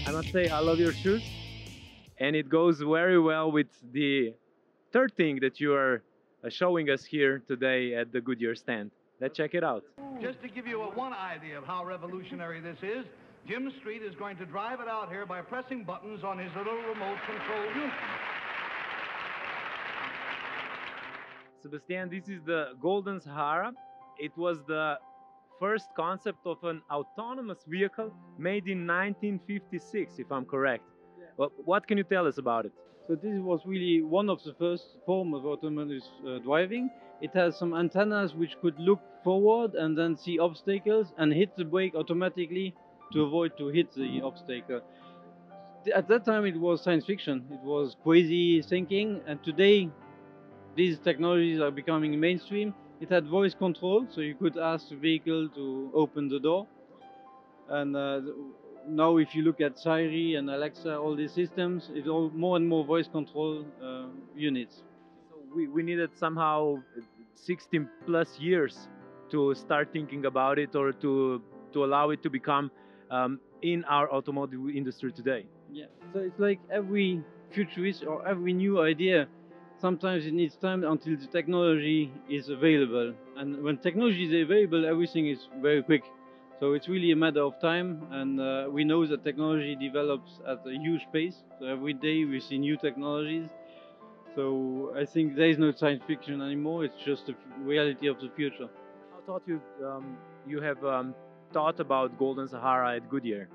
I must say I love your shoes, and it goes very well with the third thing that you are showing us here today at the Goodyear stand. Let's check it out. Just to give you one idea of how revolutionary this is, Jim Street is going to drive it out here by pressing buttons on his little remote control unit. Sebastian, this is the Golden Sahara. It was the first concept of an autonomous vehicle made in 1956, if I'm correct. Yeah. Well, what can you tell us about it? So this was really one of the first form of autonomous driving. It has some antennas which could look forward and then see obstacles and hit the brake automatically to avoid to hit the obstacle. At that time it was science fiction, it was crazy thinking, and today these technologies are becoming mainstream. It had voice control, so you could ask the vehicle to open the door. And now if you look at Siri and Alexa, all these systems, it's all more and more voice control units. So we needed somehow 16 plus years to start thinking about it, or to allow it to become in our automotive industry today. Yeah, so it's like every futurist or every new idea, sometimes it needs time until the technology is available. And when technology is available, everything is very quick. So it's really a matter of time, and we know that technology develops at a huge pace. So every day we see new technologies. So I think there is no science fiction anymore, it's just the reality of the future. I thought you have thought about Golden Sahara at Goodyear.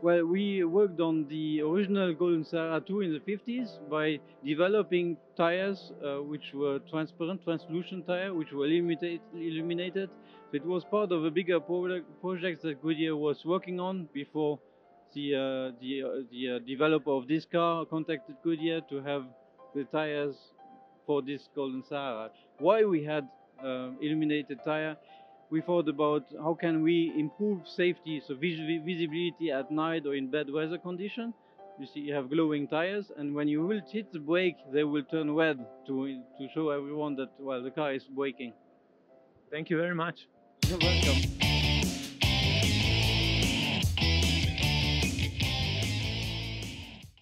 Well, we worked on the original Golden Sahara II in the 50s by developing tires which were transparent, translucent tire, which were illuminated. So it was part of a bigger project that Goodyear was working on before the developer of this car contacted Goodyear to have the tires for this Golden Sahara. Why we had illuminated tire? We thought about how can we improve safety, so visibility at night or in bad weather condition. You see, you have glowing tires, and when you will hit the brake, they will turn red to show everyone that, well, the car is braking. Thank you very much. You're welcome.